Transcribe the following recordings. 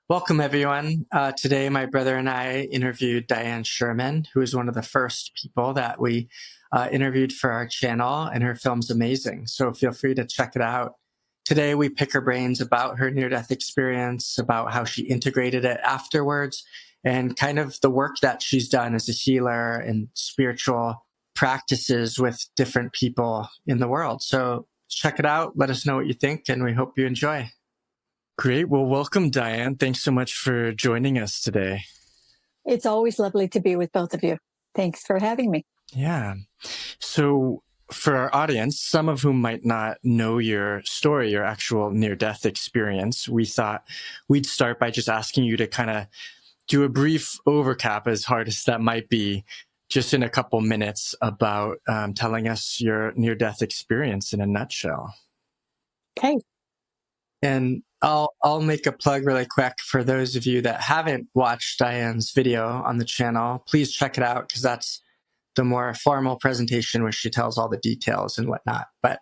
Welcome, everyone. Today, my brother and I interviewed Dianne Sherman, who is one of the first people that we interviewed for our channel, and her film's amazing. So feel free to check it out. Today, we pick her brains about her near-death experience, about how she integrated it afterwards, and kind of the work that she's done as a healer and spiritual practices with different people in the world. So check it out. Let us know what you think, and we hope you enjoy. Great. Well, welcome, Dianne. Thanks so much for joining us today. It's always lovely to be with both of you. Thanks for having me. Yeah. So for our audience, some of whom might not know your story, your actual near-death experience, we thought we'd start by just asking you to kind of do a brief overcap, as hard as that might be, just in a couple minutes about telling us your near-death experience in a nutshell. Okay. And I'll make a plug really quick for those of you that haven't watched Dianne's video on the channel. Please check it out, because that's the more formal presentation where she tells all the details and whatnot. But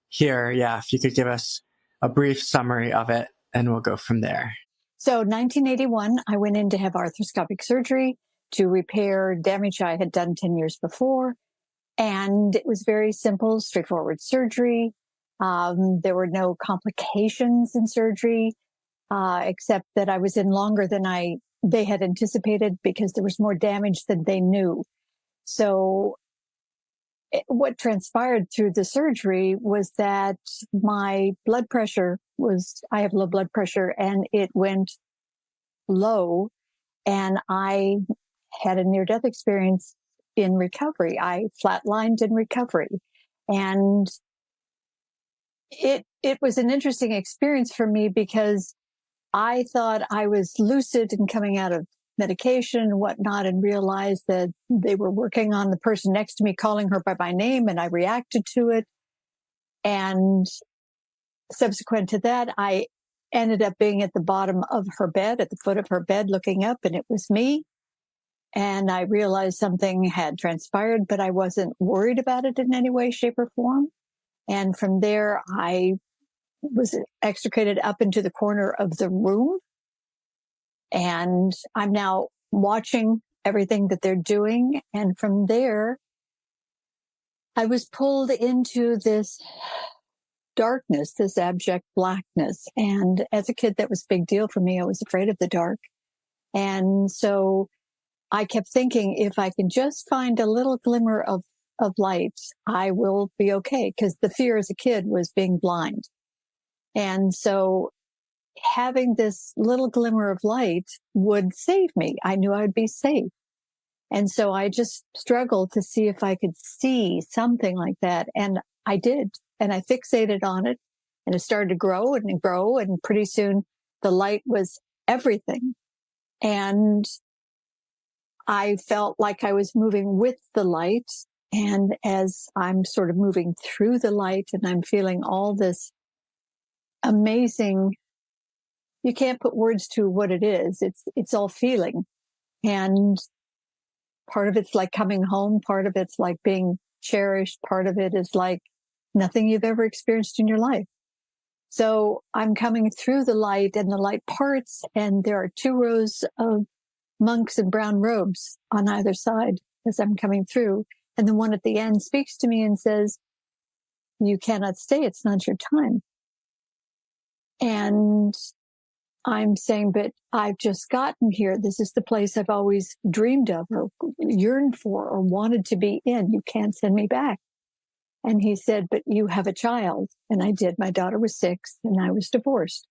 here, yeah, if you could give us a brief summary of it, and we'll go from there. So 1981, I went in to have arthroscopic surgery to repair damage I had done 10 years before. And it was very simple, straightforward surgery. There were no complications in surgery, except that I was in longer than they had anticipated because there was more damage than they knew. So what transpired through the surgery was that my blood pressure I have low blood pressure, and it went low, and I had a near-death experience in recovery. I flatlined in recovery, and it was an interesting experience for me because I thought I was lucid and coming out of medication and whatnot, and realized that they were working on the person next to me, calling her by my name, and I reacted to it. And subsequent to that, I ended up being at the bottom of her bed, at the foot of her bed, looking up, and it was me. And I realized something had transpired, but I wasn't worried about it in any way, shape, or form. And from there, I was extricated up into the corner of the room. And I'm now watching everything that they're doing. And from there, I was pulled into this darkness, this abject blackness. And as a kid, that was a big deal for me. I was afraid of the dark. And so I kept thinking, if I can just find a little glimmer of light, I will be okay. Because the fear as a kid was being blind. And so having this little glimmer of light would save me. I knew I would be safe. And so I just struggled to see if I could see something like that. And I did. And I fixated on it, and it started to grow and grow. And pretty soon the light was everything. And I felt like I was moving with the light. And as I'm sort of moving through the light, and I'm feeling all this amazing, you can't put words to what it is. It's all feeling. And part of it's like coming home. Part of it's like being cherished. Part of it is like nothing you've ever experienced in your life. So I'm coming through the light, and the light parts, and there are 2 rows of monks in brown robes on either side as I'm coming through. And the one at the end speaks to me and says, "You cannot stay. It's not your time." And I'm saying, "But I've just gotten here. This is the place I've always dreamed of or yearned for or wanted to be in. You can't send me back." And he said, "But you have a child." And I did. My daughter was 6 and I was divorced.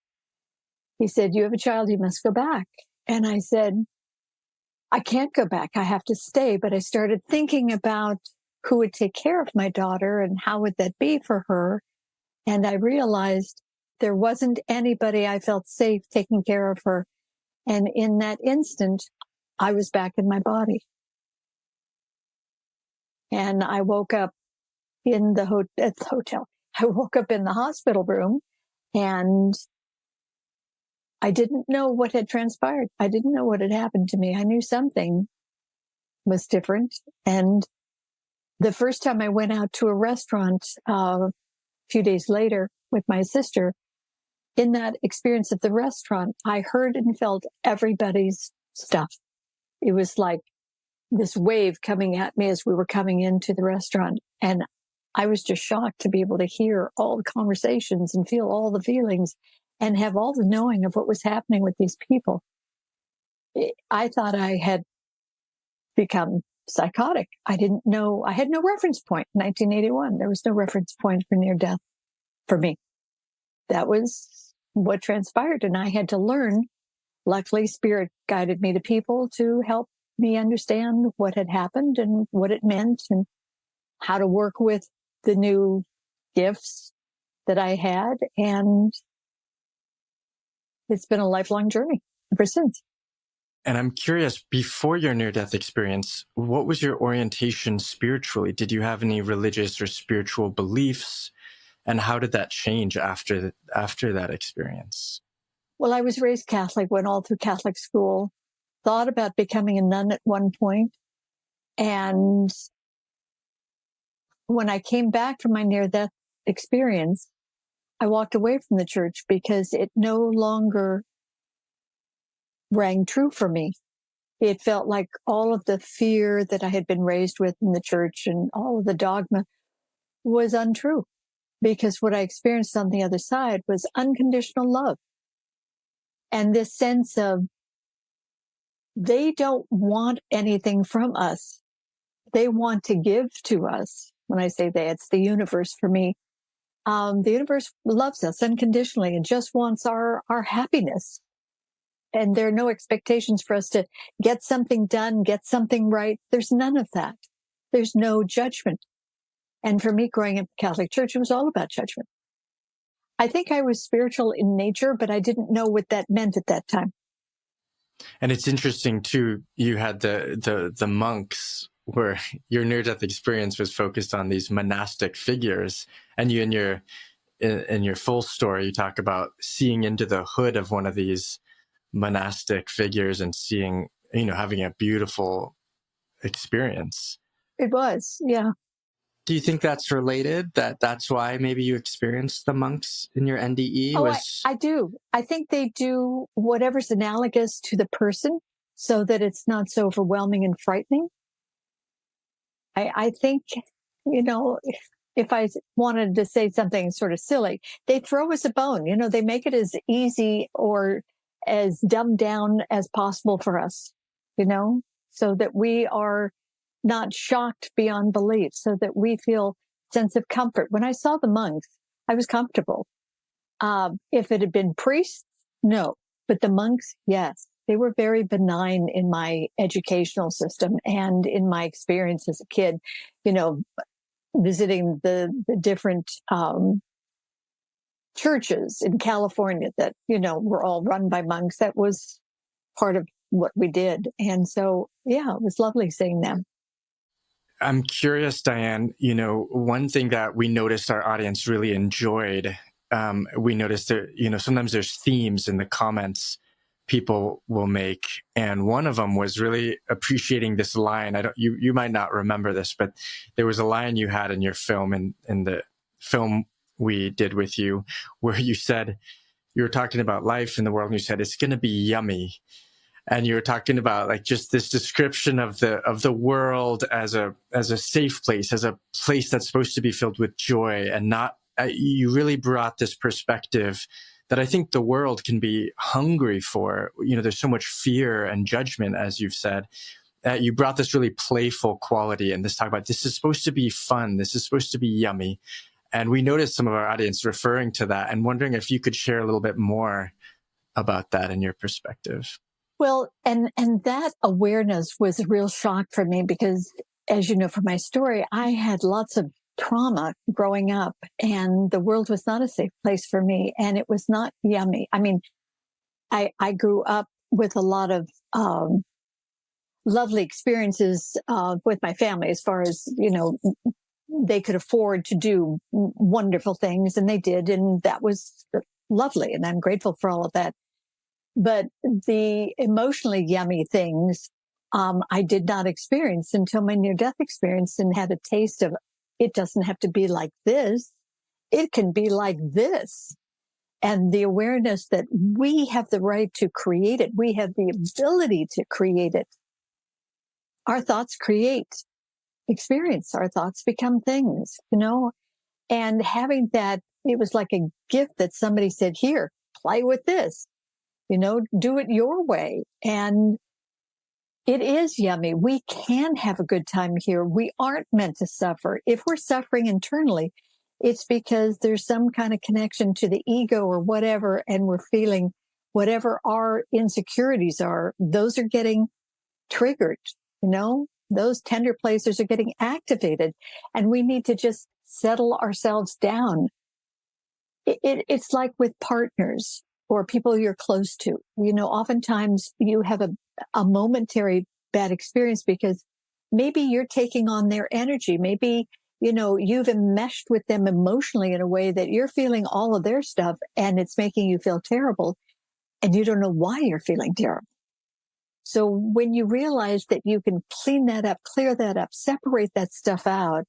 He said, "You have a child. You must go back." And I said, "I can't go back. I have to stay." But I started thinking about who would take care of my daughter and how would that be for her. And I realized there wasn't anybody I felt safe taking care of her. And in that instant, I was back in my body. And I woke up in the hotel. I woke up in the hospital room, and I didn't know what had transpired. I didn't know what had happened to me. I knew something was different. And the first time I went out to a restaurant a few days later with my sister, in that experience of the restaurant, I heard and felt everybody's stuff. It was like this wave coming at me as we were coming into the restaurant. And I was just shocked to be able to hear all the conversations and feel all the feelings and have all the knowing of what was happening with these people. I thought I had become psychotic. I didn't know, I had no reference point. 1981, there was no reference point for near death for me. That was what transpired. And I had to learn. Luckily, Spirit guided me to people to help me understand what had happened and what it meant and how to work with the new gifts that I had. And it's been a lifelong journey ever since. And I'm curious, before your near-death experience, what was your orientation spiritually? Did you have any religious or spiritual beliefs? And how did that change after that experience? Well, I was raised Catholic, went all through Catholic school, thought about becoming a nun at one point. And when I came back from my near-death experience, I walked away from the church because it no longer rang true for me. It felt like all of the fear that I had been raised with in the church and all of the dogma was untrue, because what I experienced on the other side was unconditional love. And this sense of they don't want anything from us. They want to give to us. When I say they, it's the universe for me. The universe loves us unconditionally and just wants our happiness. And there are no expectations for us to get something done, get something right. There's none of that. There's no judgment. And for me, growing up in the Catholic Church, it was all about judgment. I think I was spiritual in nature, but I didn't know what that meant at that time. And it's interesting too, you had the monks, where your near-death experience was focused on these monastic figures. And you, in your full story, you talk about seeing into the hood of one of these monastic figures and seeing, having a beautiful experience. It was, yeah. Do you think that's related? That's why maybe you experienced the monks in your NDE? I do. I think they do whatever's analogous to the person so that it's not so overwhelming and frightening. I think, if I wanted to say something sort of silly, they throw us a bone. They make it as easy or as dumbed down as possible for us, so that we are not shocked beyond belief, so that we feel sense of comfort. When I saw the monks, I was comfortable. If it had been priests, no. But the monks, yes. They were very benign in my educational system and in my experience as a kid, visiting the different churches in California that, were all run by monks. That was part of what we did. And so, yeah, it was lovely seeing them. I'm curious, Dianne, one thing that we noticed our audience really enjoyed, we noticed that, sometimes there's themes in the comments people will make. And one of them was really appreciating this line. You might not remember this, but there was a line you had in your film, in the film we did with you, where you said, you were talking about life in the world and you said, it's going to be yummy. And you were talking about like just this description of the world as a safe place, as a place that's supposed to be filled with joy, and not, you really brought this perspective that I think the world can be hungry for. There's so much fear and judgment, as you've said. You brought this really playful quality and this talk about this is supposed to be fun. This is supposed to be yummy. And we noticed some of our audience referring to that and wondering if you could share a little bit more about that in your perspective. Well, and that awareness was a real shock for me because, as you know from my story, I had lots of trauma growing up and the world was not a safe place for me and it was not yummy. I mean, I grew up with a lot of lovely experiences with my family as far as, they could afford to do wonderful things and they did. And that was lovely. And I'm grateful for all of that. But the emotionally yummy things, I did not experience until my near-death experience and had a taste of, it doesn't have to be like this. It can be like this. and the awareness that we have the right to create it. We have the ability to create it. Our thoughts create experience. Our thoughts become things, and having that, it was like a gift that somebody said, here, play with this, do it your way. And it is yummy. We can have a good time here. We aren't meant to suffer. If we're suffering internally, it's because there's some kind of connection to the ego or whatever, and we're feeling whatever our insecurities are, those are getting triggered, those tender places are getting activated, and we need to just settle ourselves down. It's like with partners or people you're close to. Oftentimes you have a momentary bad experience because maybe you're taking on their energy. Maybe, you've enmeshed with them emotionally in a way that you're feeling all of their stuff and it's making you feel terrible, and you don't know why you're feeling terrible. So when you realize that you can clean that up, clear that up, separate that stuff out,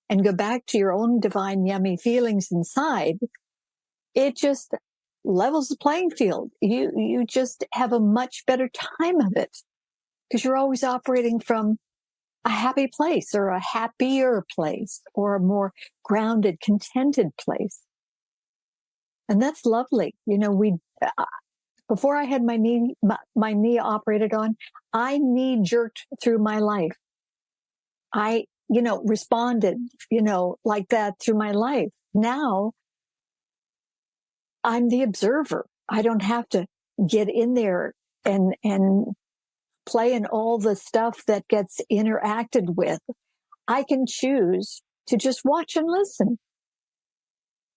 and go back to your own divine, yummy feelings inside, it just levels the playing field. You just have a much better time of it because you're always operating from a happy place or a happier place or a more grounded, contented place. And that's lovely. Before I had my knee operated on, I knee jerked through my life. I, responded, like that through my life. Now I'm the observer. I don't have to get in there and play in all the stuff that gets interacted with. I can choose to just watch and listen.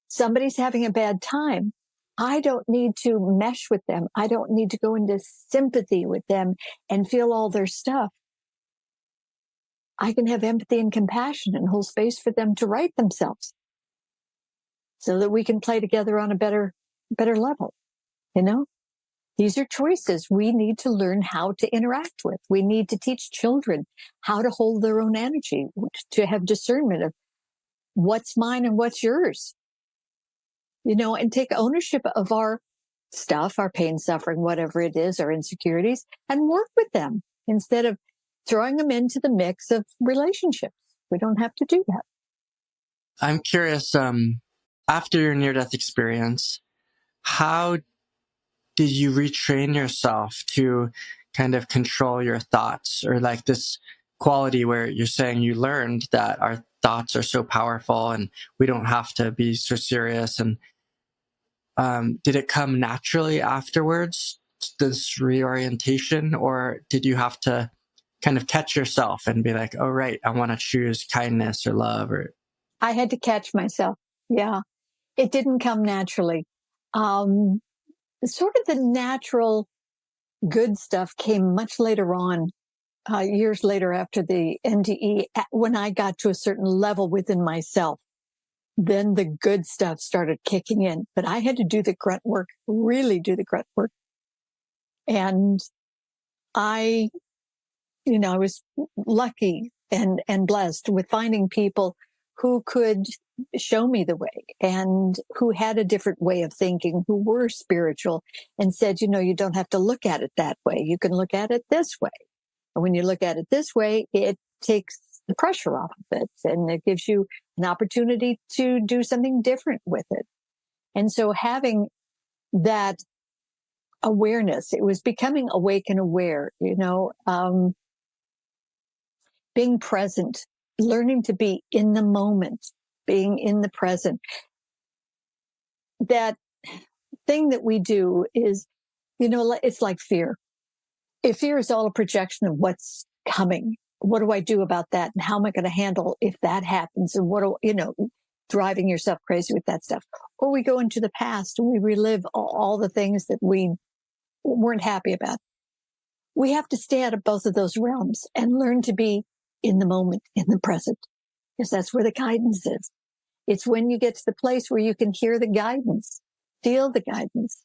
Somebody's having a bad time. I don't need to mesh with them. I don't need to go into sympathy with them and feel all their stuff. I can have empathy and compassion and hold space for them to right themselves so that we can play together on a better level. These are choices we need to learn how to interact with. We need to teach children how to hold their own energy, to have discernment of what's mine and what's yours, and take ownership of our stuff, our pain, suffering, whatever it is, our insecurities, and work with them instead of throwing them into the mix of relationships. We don't have to do that. I'm curious, after your near-death experience, how did you retrain yourself to kind of control your thoughts, or like this quality where you're saying you learned that our thoughts are so powerful and we don't have to be so serious? And did it come naturally afterwards, this reorientation, or did you have to kind of catch yourself and be like, oh, right, I want to choose kindness or love? Or I had to catch myself. Yeah. It didn't come naturally. Sort of the natural good stuff came much later on, years later after the NDE, when I got to a certain level within myself. Then the good stuff started kicking in. But I had to do the grunt work, really do the grunt work. And I was lucky and blessed with finding people who could show me the way and who had a different way of thinking, who were spiritual, and said, you don't have to look at it that way. You can look at it this way. And when you look at it this way, it takes the pressure off of it and it gives you an opportunity to do something different with it. And so having that awareness, it was becoming awake and aware, being present, learning to be in the moment, being in the present. That thing that we do is, it's like fear. If fear is all a projection of what's coming, what do I do about that? And how am I going to handle if that happens? And driving yourself crazy with that stuff. Or we go into the past and we relive all the things that we weren't happy about. We have to stay out of both of those realms and learn to be in the moment, in the present, because that's where the guidance is. It's when you get to the place where you can hear the guidance, feel the guidance,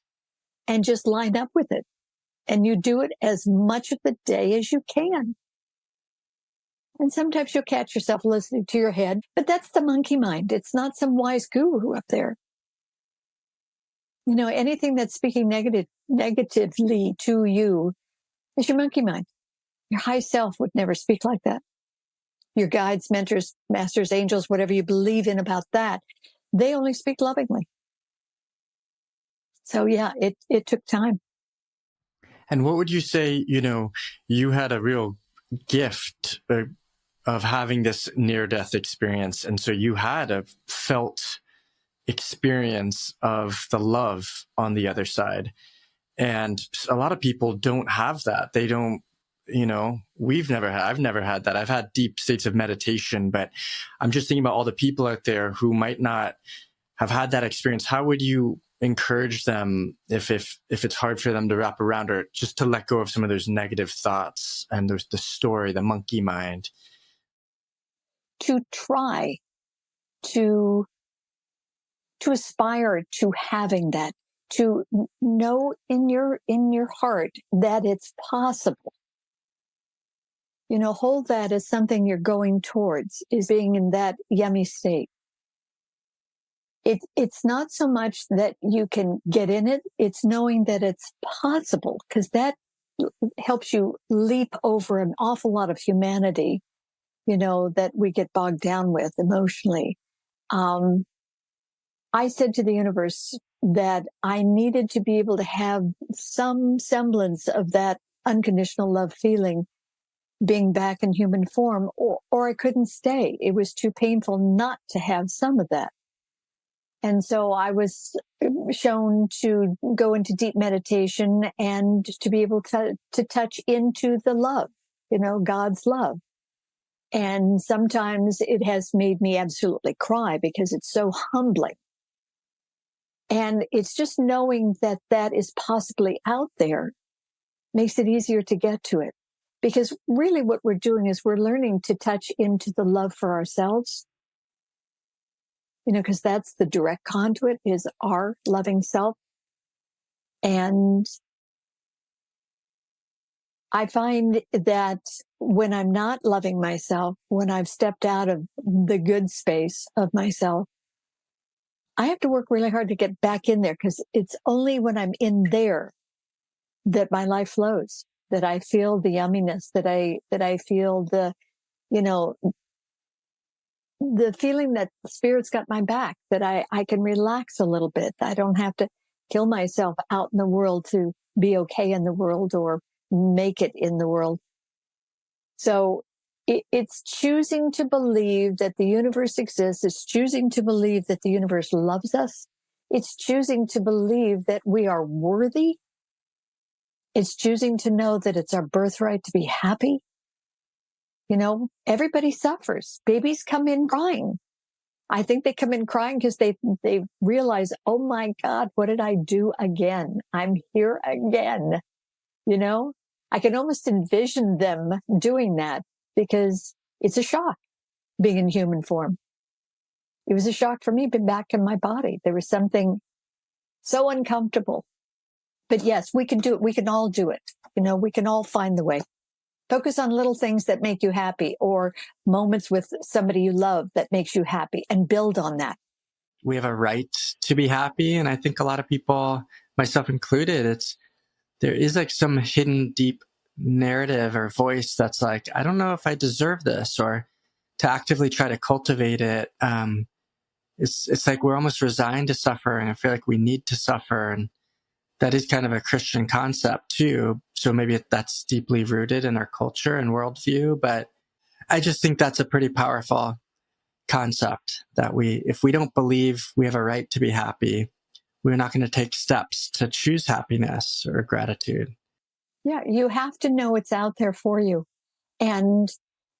and just line up with it. And you do it as much of the day as you can. And sometimes you'll catch yourself listening to your head, but that's the monkey mind. It's not some wise guru up there. Anything that's speaking negatively to you is your monkey mind. Your high self would never speak like that. Your guides, mentors, masters, angels, whatever you believe in about that, they only speak lovingly. So yeah, it took time. And what would you say, you had a real gift of having this near-death experience. And so you had a felt experience of the love on the other side. And a lot of people don't have that. They don't, I've never had that. I've had deep states of meditation, but I'm just thinking about all the people out there who might not have had that experience. How would you encourage them if it's hard for them to wrap around, or just to let go of some of those negative thoughts and the story, the monkey mind? To try to aspire to having that, to know in your heart that it's possible. Hold that as something you're going towards, is being in that yummy state. It's not so much that you can get in it, it's knowing that it's possible, because that helps you leap over an awful lot of humanity, that we get bogged down with emotionally. I said to the universe that I needed to be able to have some semblance of that unconditional love feeling being back in human form, or I couldn't stay. It was too painful not to have some of that. And so I was shown to go into deep meditation and to be able to touch into the love, God's love. And sometimes it has made me absolutely cry because it's so humbling. And it's just knowing that that is possibly out there makes it easier to get to it. Because really what we're doing is we're learning to touch into the love for ourselves. Because that's the direct conduit, is our loving self. And I find that when I'm not loving myself, when I've stepped out of the good space of myself, I have to work really hard to get back in there, because it's only when I'm in there that my life flows, that I feel the yumminess, that I feel the feeling that the Spirit's got my back, that I can relax a little bit. I don't have to kill myself out in the world to be okay in the world or make it in the world. So it's choosing to believe that the universe exists. It's choosing to believe that the universe loves us. It's choosing to believe that we are worthy. It's choosing to know that it's our birthright to be happy. Everybody suffers. Babies come in crying. I think they come in crying because they realize, oh my God, what did I do again? I'm here again. I can almost envision them doing that, because it's a shock being in human form. It was a shock for me, being back in my body. There was something so uncomfortable. But yes, we can do it. We can all do it. We can all find the way. Focus on little things that make you happy, or moments with somebody you love that makes you happy, and build on that. We have a right to be happy. And I think a lot of people, myself included, there is like some hidden deep narrative or voice that's like, I don't know if I deserve this, or to actively try to cultivate it. It's like we're almost resigned to suffer, and I feel like we need to suffer. And that is kind of a Christian concept too. So maybe that's deeply rooted in our culture and worldview. But I just think that's a pretty powerful concept, that if we don't believe we have a right to be happy, we're not going to take steps to choose happiness or gratitude. Yeah, you have to know it's out there for you. And,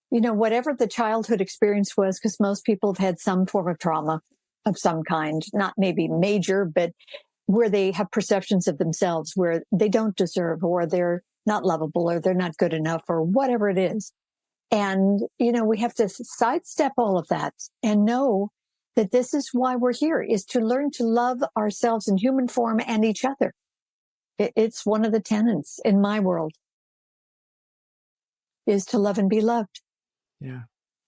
whatever the childhood experience was, because most people have had some form of trauma of some kind, not maybe major, but where they have perceptions of themselves where they don't deserve, or they're not lovable, or they're not good enough, or whatever it is. And, we have to sidestep all of that and know that this is why we're here, is to learn to love ourselves in human form and each other. It's one of the tenets in my world, is to love and be loved. Yeah.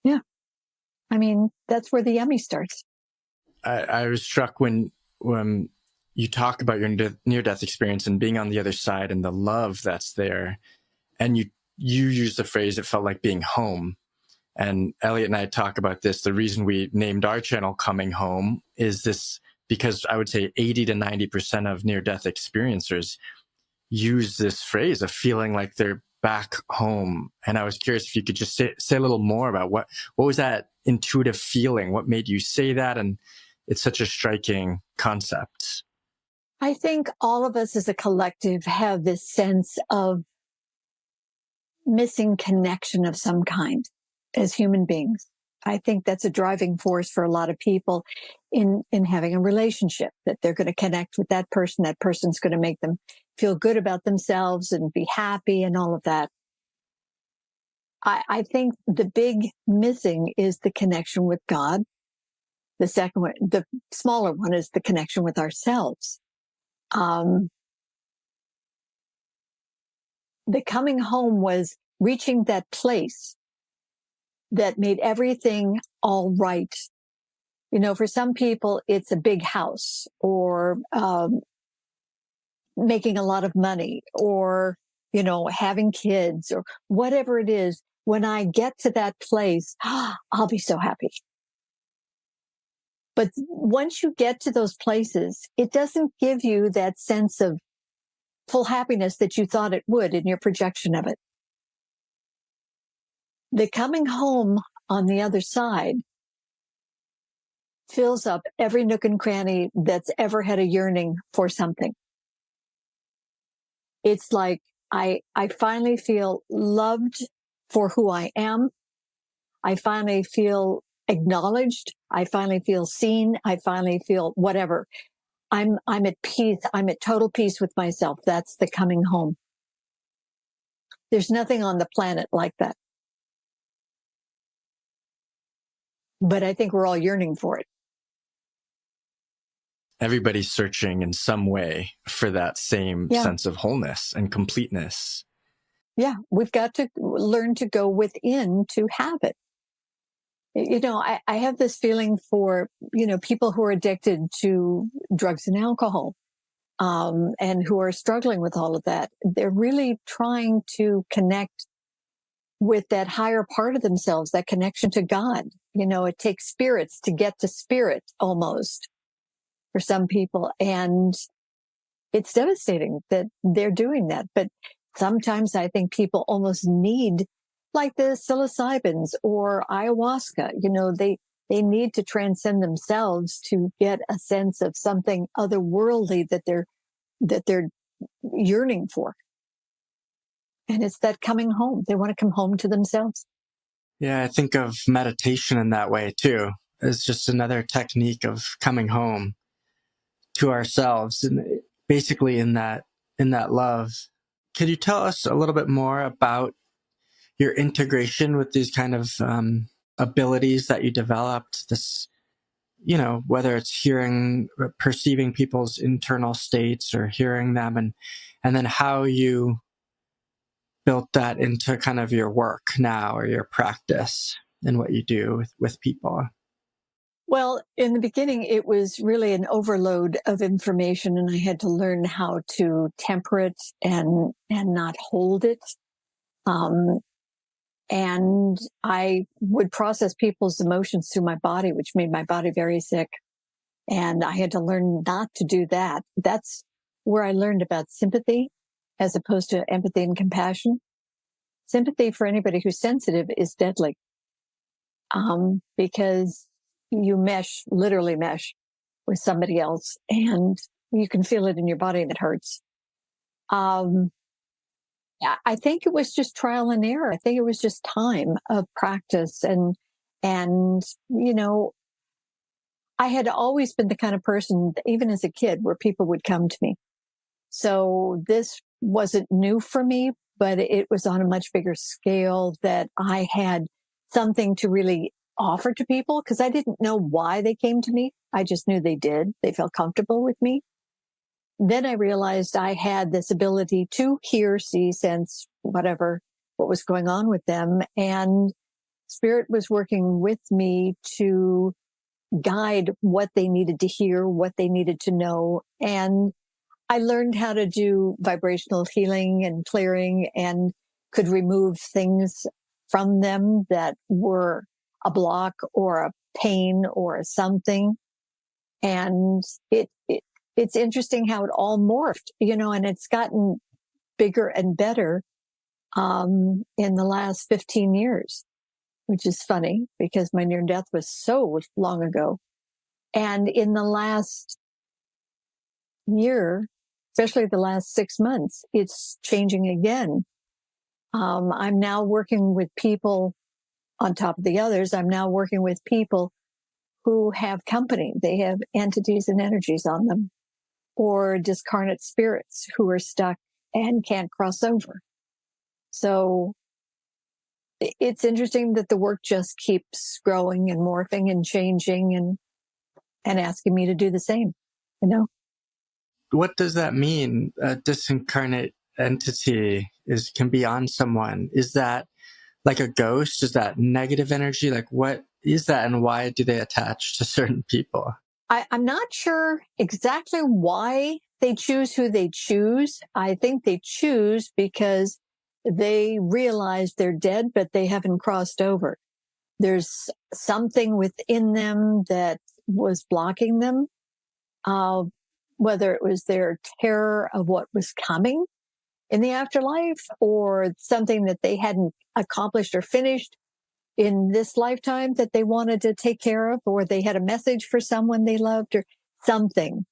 Yeah. I mean, that's where the yummy starts. I was struck when you talk about your near-death experience and being on the other side and the love that's there. And you use the phrase, it felt like being home. And Elliot and I talk about this. The reason we named our channel Coming Home is this, because I would say 80 to 90% of near-death experiencers use this phrase of feeling like they're back home. And I was curious if you could just say a little more about what was that intuitive feeling? What made you say that? And it's such a striking concept. I think all of us as a collective have this sense of missing connection of some kind as human beings. I think that's a driving force for a lot of people in having a relationship, that they're going to connect with that person. That person's going to make them feel good about themselves and be happy and all of that. I think the big missing is the connection with God. The second one, the smaller one, is the connection with ourselves. The coming home was reaching that place that made everything all right. You know, for some people, it's a big house or making a lot of money or, you know, having kids or whatever it is. When I get to that place, I'll be so happy. But once you get to those places, it doesn't give you that sense of full happiness that you thought it would in your projection of it. The coming home on the other side fills up every nook and cranny that's ever had a yearning for something. It's like I finally feel loved for who I am. I finally feel acknowledged. I finally feel seen. I finally feel whatever. I'm at peace. I'm at total peace with myself. That's the coming home. There's nothing on the planet like that. But I think we're all yearning for it. Everybody's searching in some way for that same sense of wholeness and completeness. Yeah, we've got to learn to go within to have it. You know, I have this feeling for, you know, people who are addicted to drugs and alcohol, and who are struggling with all of that. They're really trying to connect with that higher part of themselves, that connection to God. You know, it takes spirits to get to spirit almost for some people. And it's devastating that they're doing that. But sometimes I think people almost need, like the psilocybins or ayahuasca, you know, they need to transcend themselves to get a sense of something otherworldly that they're yearning for. And it's that coming home. They want to come home to themselves. Yeah, I think of meditation in that way too. It's just another technique of coming home to ourselves, and basically in that love. Could you tell us a little bit more about your integration with these kind of abilities that you developed? This, you know, whether it's hearing, perceiving people's internal states or hearing them, and then how you built that into kind of your work now or your practice and what you do with people. Well, in the beginning, it was really an overload of information, and I had to learn how to temper it and not hold it. And I would process people's emotions through my body, which made my body very sick. And I had to learn not to do that. That's where I learned about sympathy as opposed to empathy and compassion. Sympathy for anybody who's sensitive is deadly, because you literally mesh with somebody else, and you can feel it in your body and it hurts. I think it was just trial and error. I think it was just time of practice. And, you know, I had always been the kind of person, even as a kid, where people would come to me. So this wasn't new for me, but it was on a much bigger scale, that I had something to really offer to people, because I didn't know why they came to me. I just knew they did. They felt comfortable with me. Then I realized I had this ability to hear, see, sense, what was going on with them. And Spirit was working with me to guide what they needed to hear, what they needed to know. And I learned how to do vibrational healing and clearing, and could remove things from them that were a block or a pain or a something. And it's interesting how it all morphed, and it's gotten bigger and better in the last 15 years, which is funny because my near death was so long ago. And in the last year, especially the last 6 months, it's changing again. I'm now working with people on top of the others. I'm now working with people who have company. They have entities and energies on them, or discarnate spirits who are stuck and can't cross over. So it's interesting that the work just keeps growing and morphing and changing, and asking me to do the same, What does that mean? A disincarnate entity can be on someone. Is that like a ghost? Is that negative energy? Like, what is that, and why do they attach to certain people? I'm not sure exactly why they choose who they choose. I think they choose because they realize they're dead, but they haven't crossed over. There's something within them that was blocking them, whether it was their terror of what was coming in the afterlife, or something that they hadn't accomplished or finished in this lifetime that they wanted to take care of, or they had a message for someone they loved or something.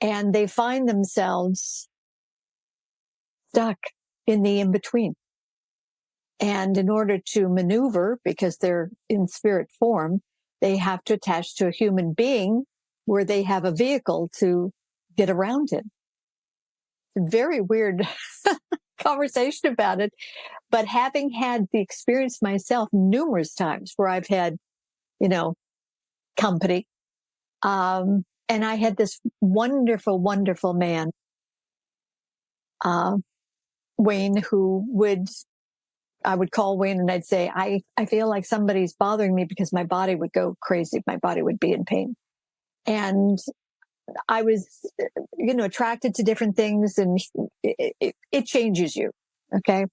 And they find themselves stuck in the in-between. And in order to maneuver, because they're in spirit form, they have to attach to a human being where they have a vehicle to get around it. Very weird conversation about it. But having had the experience myself numerous times where I've had, company, and I had this wonderful, wonderful man, Wayne, I would call Wayne and I'd say, I feel like somebody's bothering me, because my body would go crazy. My body would be in pain. And I was, attracted to different things, and it changes you. Okay.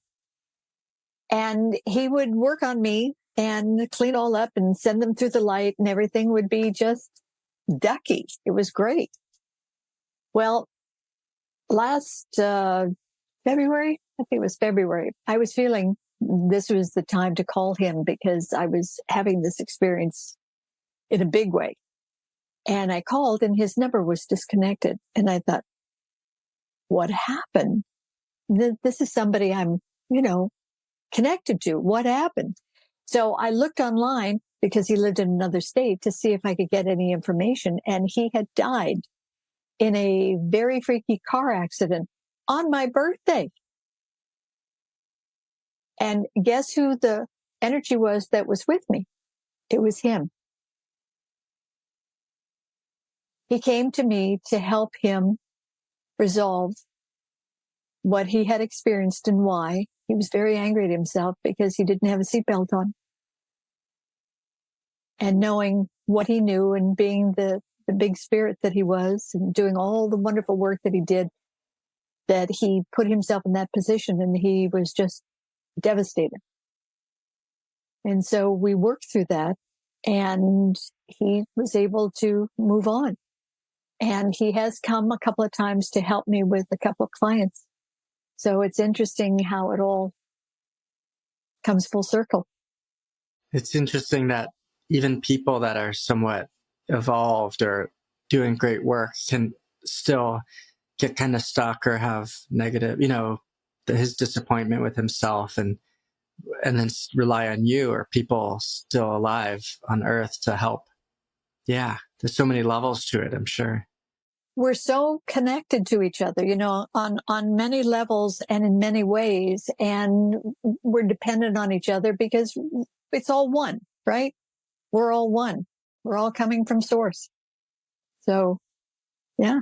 And he would work on me and clean all up and send them through the light, and everything would be just ducky. It was great. Well, last February, I think it was February, I was feeling this was the time to call him, because I was having this experience in a big way. And I called, and his number was disconnected. And I thought, what happened? This is somebody I'm, connected to. What happened? So I looked online, because he lived in another state, to see if I could get any information. And he had died in a very freaky car accident on my birthday. And guess who the energy was that was with me? It was him. He came to me to help him resolve what he had experienced and why. He was very angry at himself because he didn't have a seatbelt on. And knowing what he knew, and being the big spirit that he was, and doing all the wonderful work that he did, that he put himself in that position, and he was just devastated. And so we worked through that, and he was able to move on. And he has come a couple of times to help me with a couple of clients. So it's interesting how it all comes full circle. It's interesting that even people that are somewhat evolved or doing great work can still get kind of stuck or have negative, his disappointment with himself, and then rely on you or people still alive on Earth to help. Yeah, there's so many levels to it, I'm sure. We're so connected to each other, on many levels and in many ways. And we're dependent on each other, because it's all one, right? We're all one. We're all coming from source. So, yeah.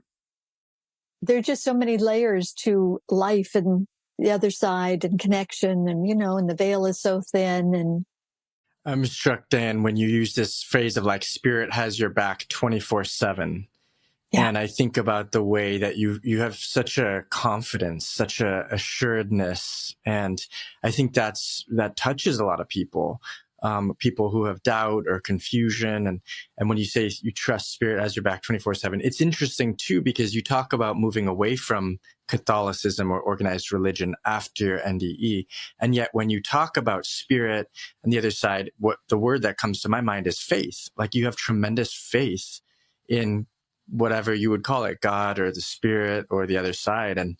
There's just so many layers to life, and the other side, and connection, and, and the veil is so thin. And I'm struck, Dan, when you use this phrase of like spirit has your back 24/7. Yeah. And I think about the way that you have such a confidence, such a assuredness. And I think that touches a lot of people, people who have doubt or confusion. And when you say you trust spirit as your back 24/7, it's interesting too, because you talk about moving away from Catholicism or organized religion after NDE. And yet when you talk about spirit and the other side, what the word that comes to my mind is faith. Like you have tremendous faith in whatever you would call it, God or the spirit or the other side. And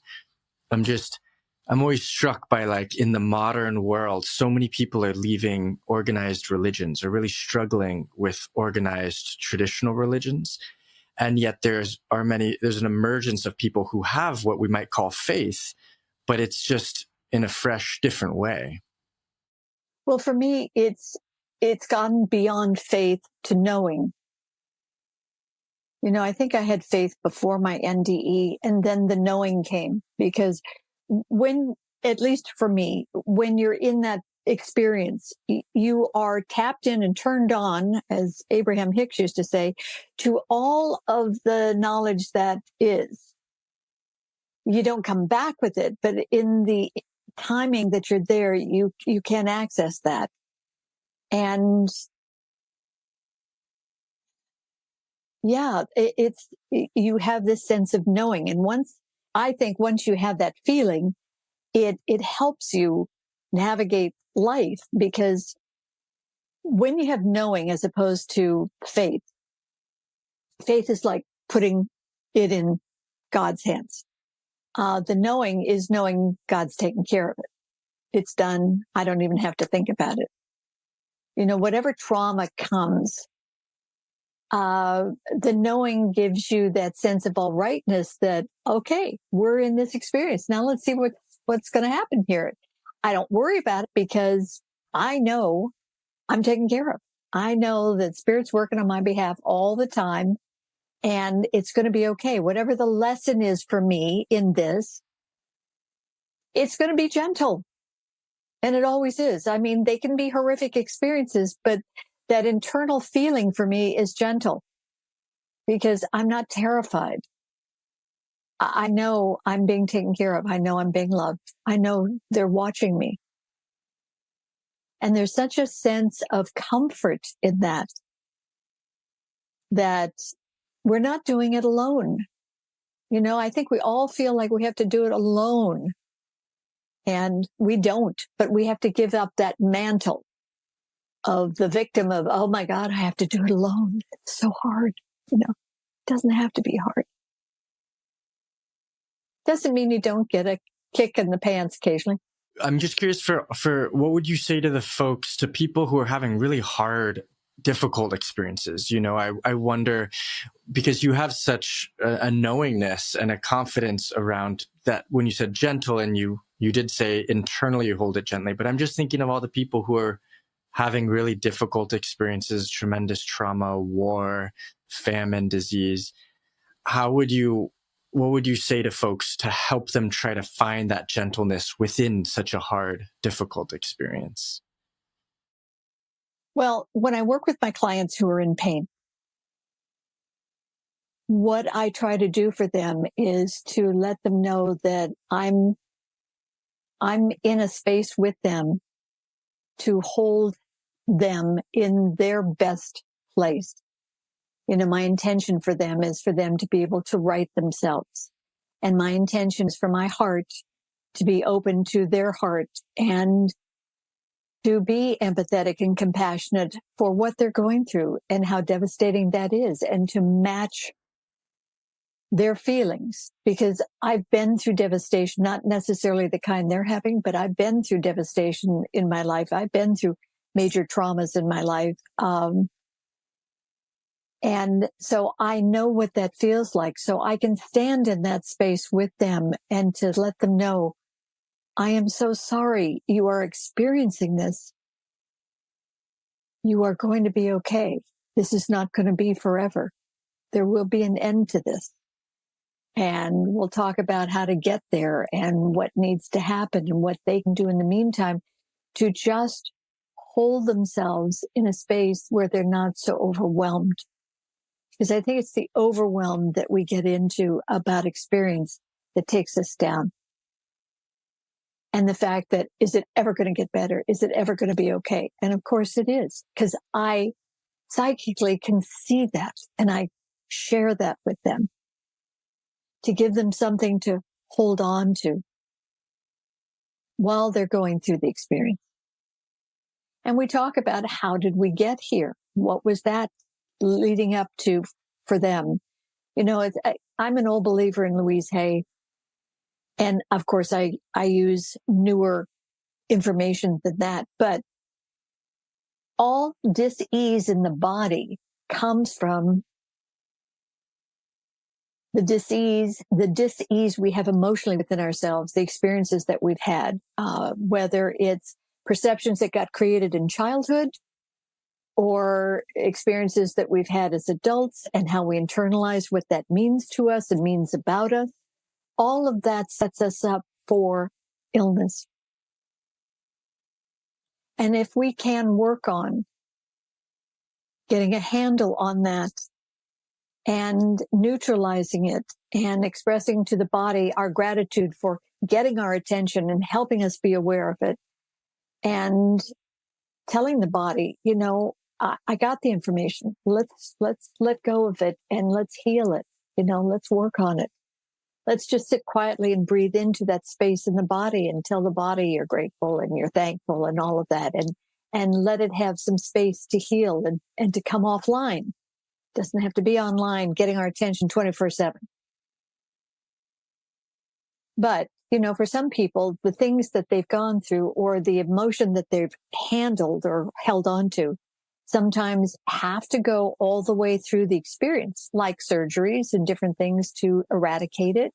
I'm always struck by, like, in the modern world, so many people are leaving organized religions or really struggling with organized traditional religions. And yet there's an emergence of people who have what we might call faith, but it's just in a fresh, different way. Well, for me, it's gone beyond faith to knowing. I think I had faith before my NDE, and then the knowing came, because when, at least for me, when you're in that experience, you are tapped in and turned on, as Abraham Hicks used to say, to all of the knowledge that is. You don't come back with it, but in the timing that you're there, you can access that. And yeah, you have this sense of knowing. And I think once you have that feeling, it helps you navigate life, because when you have knowing as opposed to faith is like putting it in God's hands. The knowing is knowing God's taking care of it. It's done. I don't even have to think about it. Whatever trauma comes, the knowing gives you that sense of all rightness that, okay, we're in this experience. Now let's see what's going to happen here. I don't worry about it because I know I'm taken care of. I know that Spirit's working on my behalf all the time, and it's going to be okay. Whatever the lesson is for me in this, it's going to be gentle. And it always is. I mean, they can be horrific experiences, but that internal feeling for me is gentle, because I'm not terrified. I know I'm being taken care of. I know I'm being loved. I know they're watching me. And there's such a sense of comfort in that we're not doing it alone. I think we all feel like we have to do it alone. And we don't, but we have to give up that mantle of the victim of, oh my God, I have to do it alone. It's so hard. It doesn't have to be hard. Doesn't mean you don't get a kick in the pants occasionally. I'm just curious for what would you say to to people who are having really hard, difficult experiences? I wonder, because you have such a knowingness and a confidence around that. When you said gentle, and you did say internally you hold it gently, but I'm just thinking of all the people who are having really difficult experiences, tremendous trauma, war, famine, disease. What would you say to folks to help them try to find that gentleness within such a hard, difficult experience? Well, when I work with my clients who are in pain, what I try to do for them is to let them know that I'm in a space with them to hold them in their best place. My intention for them is for them to be able to right themselves. And my intention is for my heart to be open to their heart and to be empathetic and compassionate for what they're going through and how devastating that is, and to match their feelings, because I've been through devastation, not necessarily the kind they're having, but I've been through devastation in my life. I've been through major traumas in my life. And so I know what that feels like. So I can stand in that space with them and to let them know, I am so sorry you are experiencing this. You are going to be okay. This is not going to be forever. There will be an end to this. And we'll talk about how to get there and what needs to happen and what they can do in the meantime to just hold themselves in a space where they're not so overwhelmed. Because I think it's the overwhelm that we get into about experience that takes us down. And the fact that, is it ever going to get better? Is it ever going to be okay? And of course it is, because I psychically can see that, and I share that with them to give them something to hold on to while they're going through the experience. And we talk about, how did we get here? What was that leading up to for them? You know, I'm an old believer in Louise Hay. And of course, I use newer information than that. But all dis-ease in the body comes from the dis-ease we have emotionally within ourselves, the experiences that we've had, whether it's perceptions that got created in childhood or experiences that we've had as adults and how we internalize what that means to us and means about us. All of that sets us up for illness. And if we can work on getting a handle on that and neutralizing it and expressing to the body our gratitude for getting our attention and helping us be aware of it, and telling the body, you know, I got the information. Let's let go of it and let's heal it. You know, let's work on it. Let's just sit quietly and breathe into that space in the body and tell the body you're grateful and you're thankful and all of that, and let it have some space to heal and to come offline. Doesn't have to be online, getting our attention 24/7. But, you know, for some people, the things that they've gone through or the emotion that they've handled or held on to sometimes have to go all the way through the experience, like surgeries and different things, to eradicate it,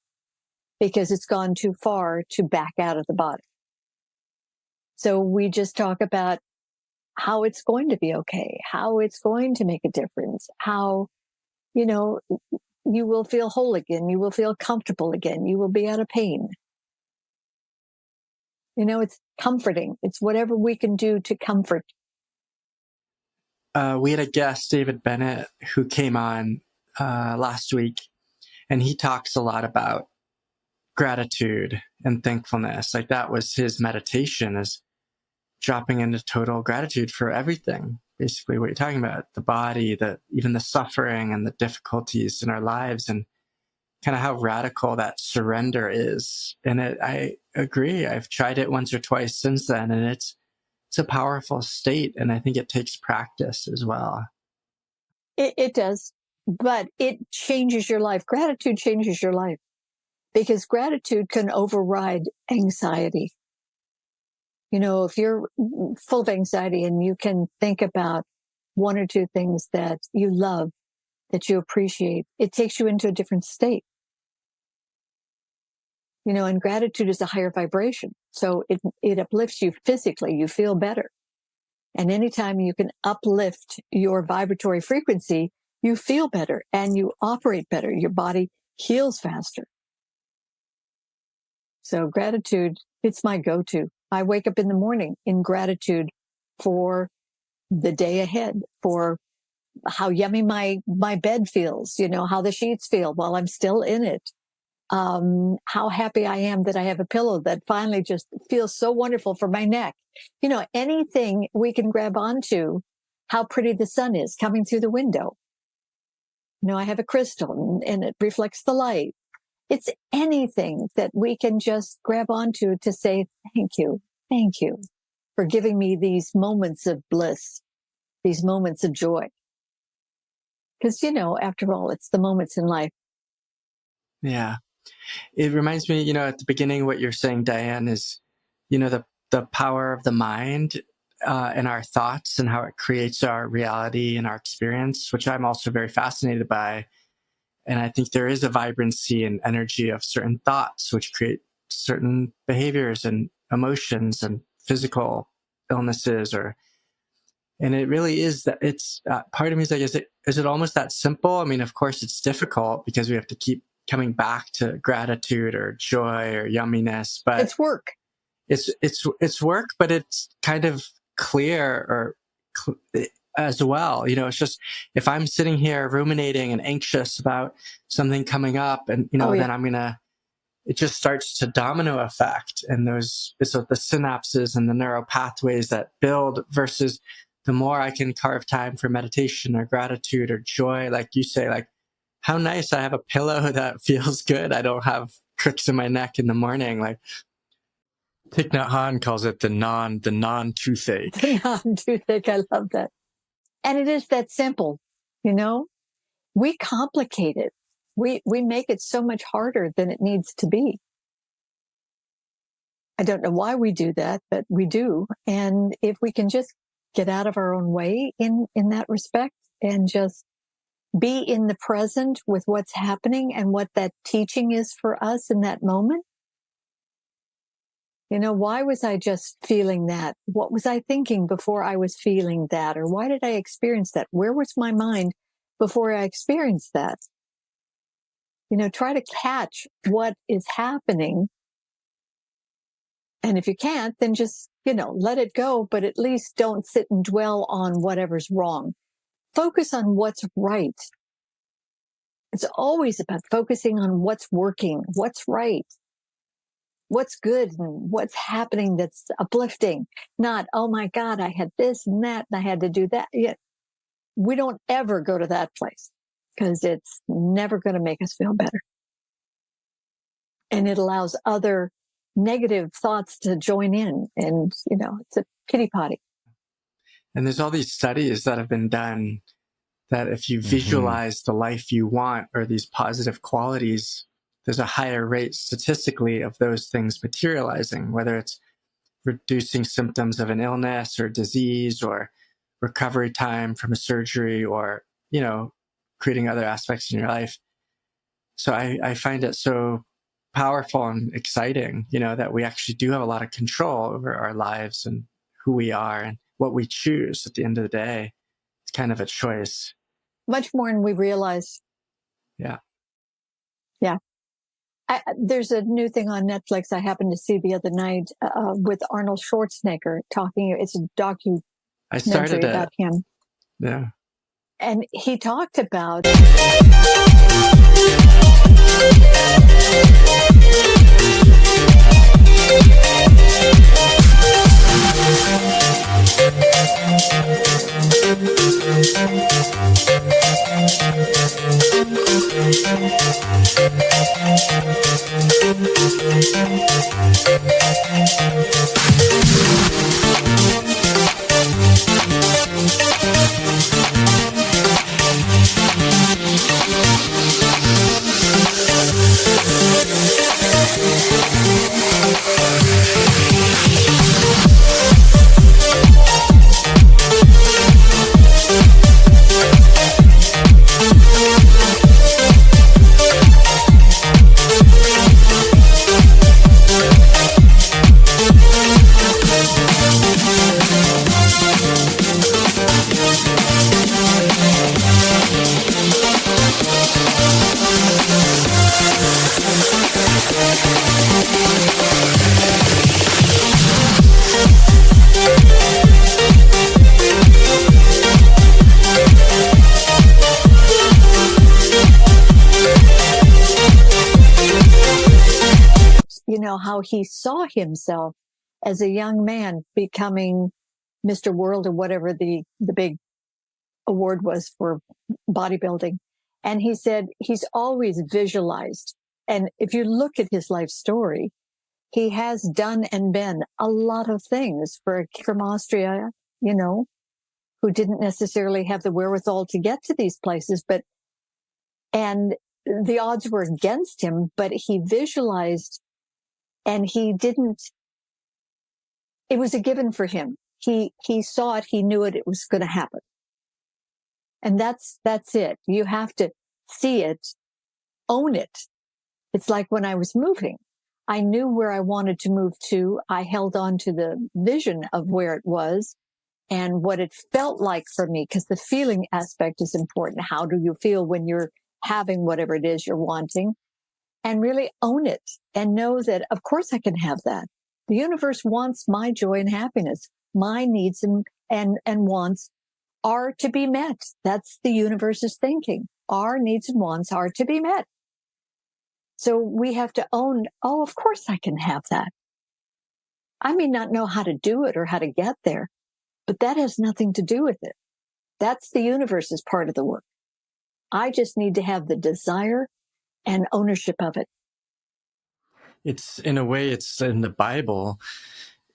because it's gone too far to back out of the body. So we just talk about how it's going to be okay, how it's going to make a difference, how, you know, you will feel whole again, you will feel comfortable again, you will be out of pain. You know, it's comforting. It's whatever we can do to comfort. We had a guest, David Bennett, who came on last week, and he talks a lot about gratitude and thankfulness. Like, that was his meditation, is dropping into total gratitude for everything. Basically what you're talking about, the body, even the suffering and the difficulties in our lives, and kind of how radical that surrender is. And I agree. I've tried it once or twice since then, and it's a powerful state. And I think it takes practice as well. It does, but it changes your life. Gratitude changes your life, because gratitude can override anxiety. You know, if you're full of anxiety and you can think about one or two things that you love, that you appreciate, it takes you into a different state. You know, and gratitude is a higher vibration. So it uplifts you physically. You feel better. And anytime you can uplift your vibratory frequency, you feel better and you operate better. Your body heals faster. So gratitude, it's my go-to. I wake up in the morning in gratitude for the day ahead, for how yummy my bed feels, you know, how the sheets feel while I'm still in it. How happy I am that I have a pillow that finally just feels so wonderful for my neck. You know, anything we can grab onto, how pretty the sun is coming through the window. You know, I have a crystal and it reflects the light. It's anything that we can just grab onto to say, thank you for giving me these moments of bliss, these moments of joy. Because, you know, after all, it's the moments in life. Yeah. It reminds me, you know, at the beginning, what you're saying, Dianne, is, you know, the power of the mind and our thoughts and how it creates our reality and our experience, which I'm also very fascinated by. And I think there is a vibrancy and energy of certain thoughts, which create certain behaviors and emotions and physical illnesses, and it really is that it's part of me is like, is it almost that simple? I mean, of course it's difficult because we have to keep coming back to gratitude or joy or yumminess, but it's work. It's work, but it's kind of clear or as well. It's just, if I'm sitting here ruminating and anxious about something coming up, and then it just starts to domino effect, and so the synapses and the neural pathways that build, versus the more I can carve time for meditation or gratitude or joy, like you say, like, how nice, I have a pillow that feels good. I don't have cricks in my neck in the morning. Like Thich Nhat Hanh calls it the non-toothache. The non-toothache. I love that. And it is that simple, we complicate it. We make it so much harder than it needs to be. I don't know why we do that, but we do. And if we can just get out of our own way in that respect and just be in the present with what's happening and what that teaching is for us in that moment. Why was I just feeling that? What was I thinking before I was feeling that? Or why did I experience that? Where was my mind before I experienced that? Try to catch what is happening. And if you can't, then just, let it go, but at least don't sit and dwell on whatever's wrong. Focus on what's right. It's always about focusing on what's working, what's right, what's good, and what's happening that's uplifting. Not, oh my God, I had this and that, and I had to do that. Yeah. We don't ever go to that place because it's never going to make us feel better. And it allows other negative thoughts to join in. And, it's a pity potty. And there's all these studies that have been done that if you visualize the life you want, or these positive qualities, there's a higher rate statistically of those things materializing, whether it's reducing symptoms of an illness or disease, or recovery time from a surgery, or, creating other aspects in your life. So I find it so powerful and exciting, that we actually do have a lot of control over our lives and who we are and what we choose at the end of the day. It's kind of a choice. Much more than we realize. Yeah. Yeah. There's a new thing on Netflix I happened to see the other night with Arnold Schwarzenegger talking. It's a documentary about him. Yeah. And he talked about how he saw himself as a young man becoming Mr. World, or whatever the big award was for bodybuilding. And he said he's always visualized. And if you look at his life story, he has done and been a lot of things for a kid from Austria, who didn't necessarily have the wherewithal to get to these places, and the odds were against him, but he visualized, and it was a given for him. He saw it, he knew it, it was going to happen. And that's it. You have to see it, own it. It's like when I was moving, I knew where I wanted to move to. I held on to the vision of where it was and what it felt like for me, because the feeling aspect is important. How do you feel when you're having whatever it is you're wanting? And really own it and know that, of course, I can have that. The universe wants my joy and happiness. my needs and wants are to be met. That's the universe's thinking. Our needs and wants are to be met. So we have to own, oh, of course I can have that. I may not know how to do it or how to get there, but that has nothing to do with it. That's the universe's part of the work. I just need to have the desire and ownership of it. It's, in a way, it's in the Bible.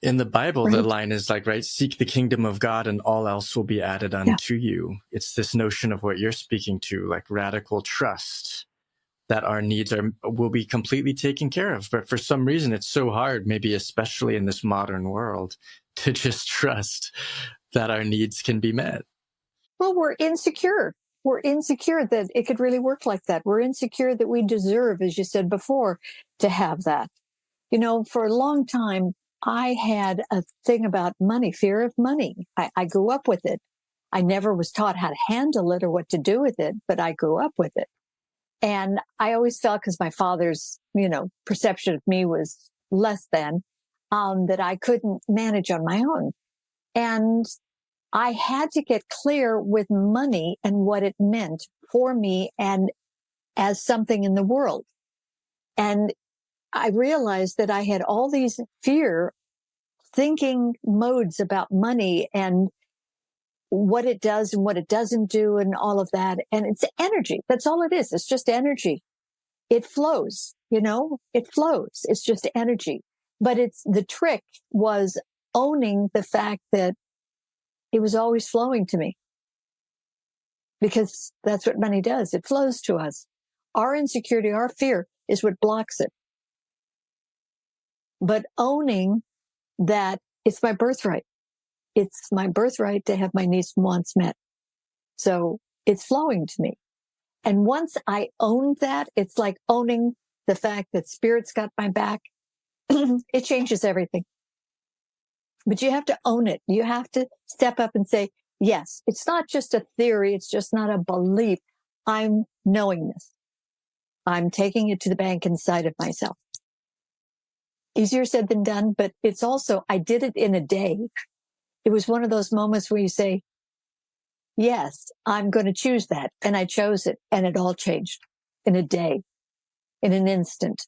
In the Bible, Right. The line is like, right, seek the kingdom of God and all else will be added unto you. It's this notion of what you're speaking to, like radical trust that our needs will be completely taken care of. But for some reason, it's so hard, maybe especially in this modern world, to just trust that our needs can be met. Well, we're insecure. We're insecure that it could really work like that. We're insecure that we deserve, as you said before, to have that. You know, for a long time, I had a thing about money, fear of money. I grew up with it. I never was taught how to handle it or what to do with it, but I grew up with it. And I always felt, because my father's, perception of me was less than, that I couldn't manage on my own. And I had to get clear with money and what it meant for me and as something in the world. And I realized that I had all these fear thinking modes about money and what it does and what it doesn't do and all of that. And it's energy. That's all it is. It's just energy. It flows, it flows. It's just energy. But the trick was owning the fact that it was always flowing to me, because that's what money does. It flows to us. Our insecurity, our fear is what blocks it. But owning that it's my birthright. It's my birthright to have my needs and wants met. So it's flowing to me. And once I own that, it's like owning the fact that spirit's got my back. It changes everything. But you have to own it. You have to step up and say, yes, it's not just a theory. It's just not a belief. I'm knowing this. I'm taking it to the bank inside of myself. Easier said than done, but it's also, I did it in a day. It was one of those moments where you say, yes, I'm going to choose that. And I chose it, and it all changed in a day, in an instant.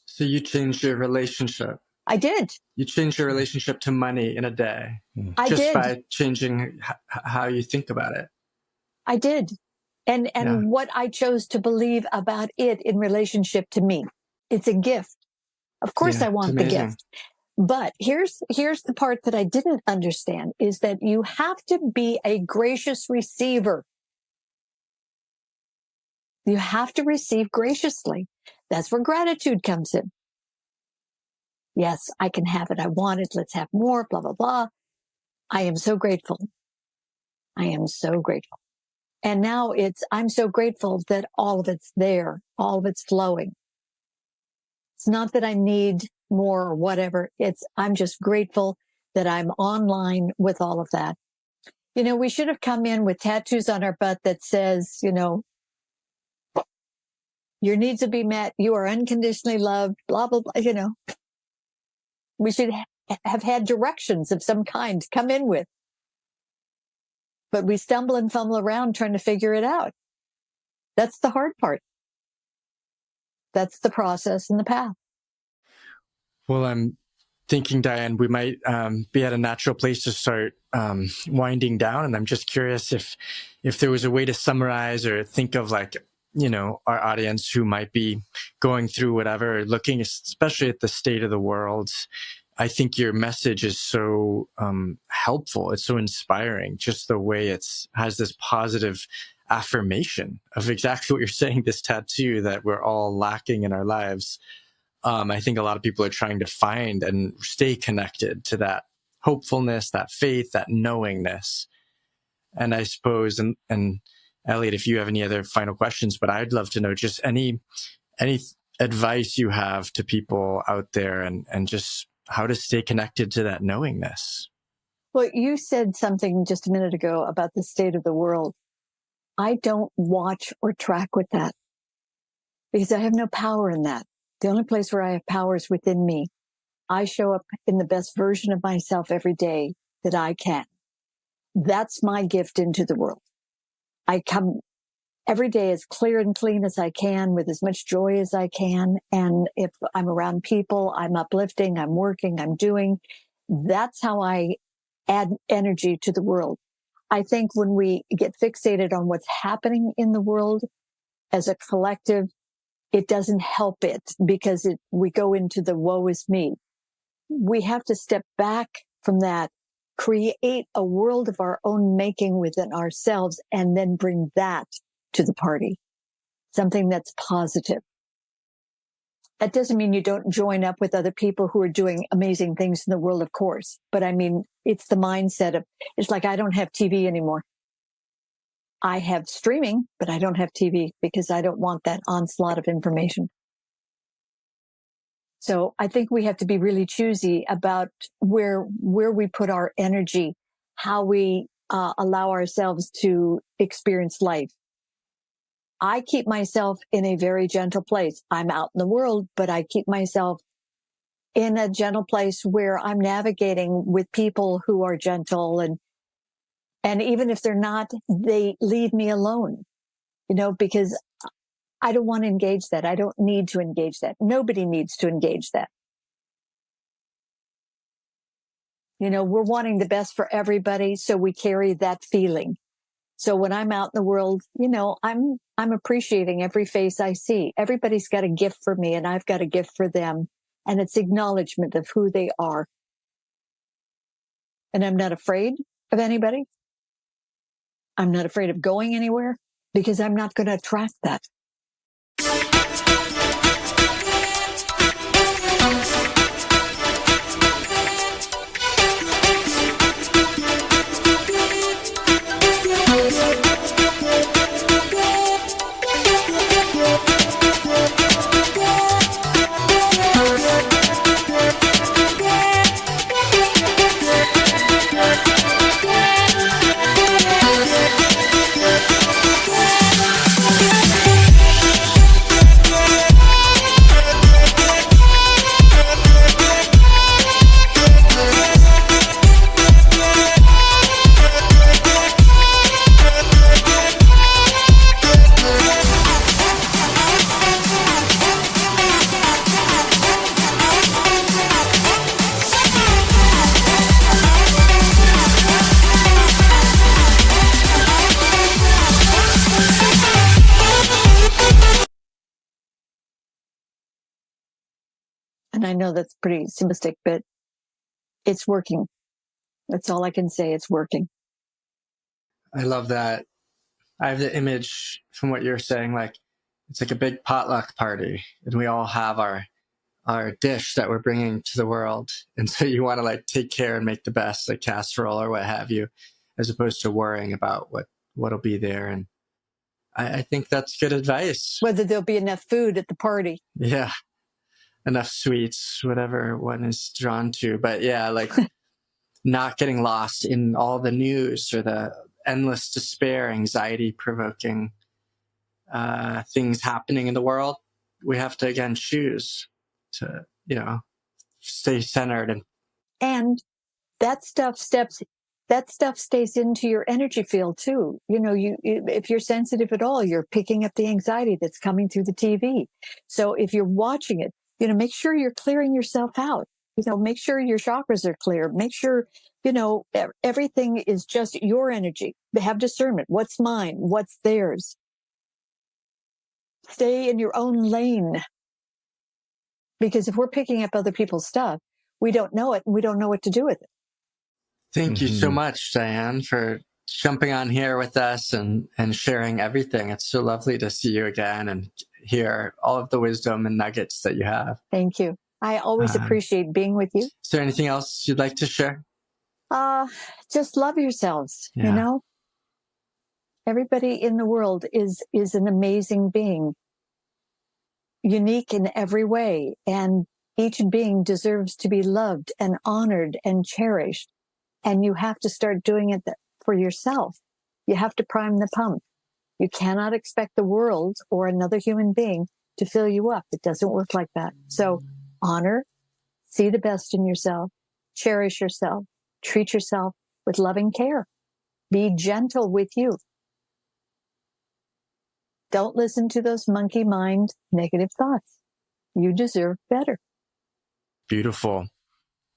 So you changed your relationship. I did. You changed your relationship to money in a day. I just did. by changing how you think about it. I did. And what I chose to believe about it in relationship to me. It's a gift. Of course, I want the gift. But here's the part that I didn't understand, is that you have to be a gracious receiver. You have to receive graciously. That's where gratitude comes in. Yes, I can have it. I want it. Let's have more, blah, blah, blah. I am so grateful. I am so grateful. And now I'm so grateful that all of it's there. All of it's flowing. It's not that I need more or whatever. I'm just grateful that I'm online with all of that. We should have come in with tattoos on our butt that says, your needs will be met. You are unconditionally loved, blah, blah, blah, We should have had directions of some kind to come in with. But we stumble and fumble around trying to figure it out. That's the hard part. That's the process and the path. Well, I'm thinking, Dianne, we might be at a natural place to start winding down. And I'm just curious if there was a way to summarize or think of, like, our audience who might be going through whatever, looking especially at the state of the world. I think your message is so helpful. It's so inspiring, just the way has this positive affirmation of exactly what you're saying, this tattoo that we're all lacking in our lives. I think a lot of people are trying to find and stay connected to that hopefulness, that faith, that knowingness. And I suppose, and Elliot, if you have any other final questions, but I'd love to know just any advice you have to people out there and just how to stay connected to that knowingness. Well, you said something just a minute ago about the state of the world. I don't watch or track with that because I have no power in that. The only place where I have power is within me. I show up in the best version of myself every day, that I can. That's my gift into the world. I come every day as clear and clean as I can, with as much joy as I can. And if I'm around people, I'm uplifting, I'm working, I'm doing. That's how I add energy to the world. I think when we get fixated on what's happening in the world as a collective, it doesn't help it, because we go into the woe is me. We have to step back from that, create a world of our own making within ourselves, and then bring that to the party, something that's positive. That doesn't mean you don't join up with other people who are doing amazing things in the world, of course. But I mean, it's the mindset of, it's like, I don't have TV anymore. I have streaming, but I don't have TV because I don't want that onslaught of information. So I think we have to be really choosy about where we put our energy, how we allow ourselves to experience life. I keep myself in a very gentle place. I'm out in the world, but I keep myself in a gentle place where I'm navigating with people who are gentle, and even if they're not, they leave me alone, because I don't want to engage that. I don't need to engage that. Nobody needs to engage that. We're wanting the best for everybody, so we carry that feeling. So when I'm out in the world, I'm appreciating every face I see. Everybody's got a gift for me, and I've got a gift for them. And it's acknowledgement of who they are. And I'm not afraid of anybody. I'm not afraid of going anywhere, because I'm not going to attract that. And I know that's pretty simplistic, but it's working. That's all I can say. It's working. I love that. I have the image from what you're saying, like it's like a big potluck party, and we all have our dish that we're bringing to the world. And so you want to like take care and make the best, like casserole or what have you, as opposed to worrying about what'll be there. And I think that's good advice. Whether there'll be enough food at the party. Yeah. Enough sweets, whatever one is drawn to. But yeah, like not getting lost in all the news or the endless despair, anxiety provoking things happening in the world. We have to, again, choose to, stay centered. And that stuff stays into your energy field too. If you're sensitive at all, you're picking up the anxiety that's coming through the TV. So if you're watching it, make sure you're clearing yourself out. Make sure your chakras are clear. Make sure, everything is just your energy. Have discernment. What's mine? What's theirs? Stay in your own lane. Because if we're picking up other people's stuff, we don't know it, and we don't know what to do with it. Thank you so much, Dianne, for jumping on here with us and sharing everything. It's so lovely to see you again and hear all of the wisdom and nuggets that you have. Thank you. I always appreciate being with you. Is there anything else you'd like to share? Just love yourselves. Everybody in the world is an amazing being, unique in every way, and each being deserves to be loved and honored and cherished. And you have to start doing it for yourself. You have to prime the pump. You cannot expect the world or another human being to fill you up. It doesn't work like that. So honor, see the best in yourself, cherish yourself, Treat yourself with loving care. Be gentle with you. Don't listen to those monkey mind negative thoughts. You deserve better. Beautiful.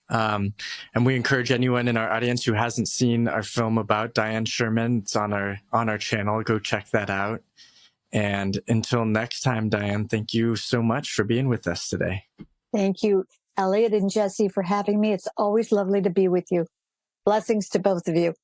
And we encourage anyone in our audience who hasn't seen our film about Dianne Sherman, it's on our channel. Go check that out. And until next time, Dianne, thank you so much for being with us today. Thank you, Elliot and Jesse, for having me. It's always lovely to be with you. Blessings to both of you.